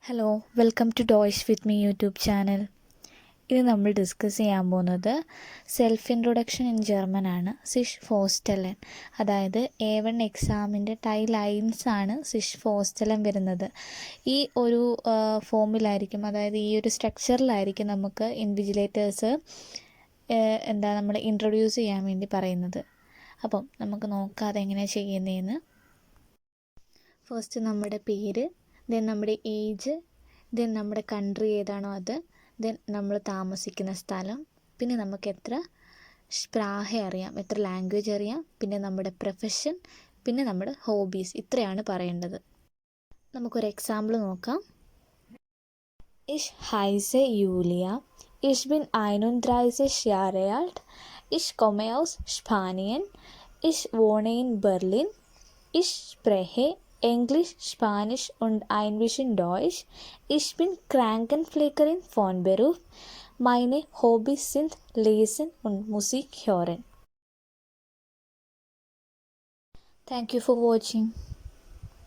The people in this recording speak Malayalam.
Hello welcome to Deutsch with me YouTube channel. ഇത് നമ്മൾ ഡിസ്കസ് ചെയ്യാൻ പോകുന്നത് സെൽഫ് ഇൻട്രൊഡക്ഷൻ ഇൻ ജർമൻ ആണ്. സിഷ് ഫോസ്റ്റലൻ, അതായത് A1 എക്സാമിൻ്റെ Teil-1 ആണ് സിഷ് ഫോസ്റ്റലൻ വരുന്നത്. ഈ ഒരു ഫോമിലായിരിക്കും, അതായത് ഈ ഒരു സ്ട്രക്ചറിലായിരിക്കും നമുക്ക് ഇൻവിജിലേറ്റേഴ്സ് നമ്മൾ ഇൻട്രൊഡ്യൂസ് ചെയ്യാൻ വേണ്ടി പറയുന്നത്. അപ്പം നമുക്ക് നോക്കാതെ എങ്ങനെയാണ് ചെയ്യുന്നതെന്ന്. ഫസ്റ്റ് നമ്മുടെ പേര്, ദെൻ നമ്മുടെ ഏജ്, ദെൻ നമ്മുടെ കൺട്രി ഏതാണോ അത്, ദെൻ നമ്മൾ താമസിക്കുന്ന സ്ഥലം, പിന്നെ നമുക്ക് എത്ര സ്പ്രാഹ അറിയാം, എത്ര ലാംഗ്വേജ് അറിയാം, പിന്നെ നമ്മുടെ പ്രൊഫഷൻ, പിന്നെ നമ്മുടെ ഹോബീസ്. ഇത്രയാണ് പറയേണ്ടത്. നമുക്കൊരു എക്സാമ്പിൾ നോക്കാം. ഇഷ് ഹൈസെ യൂലിയ, ഇഷ് ബിൻ 31 Jahre alt, ഇഷ് komme aus Spanien, ഇഷ് wohne in Berlin, ഇഷ് spreche Englisch, Spanisch und ein bisschen Deutsch. Ich bin Krankenpflegerin von Beruf. Meine Hobbys sind Lesen und Musik hören. Thank you for watching.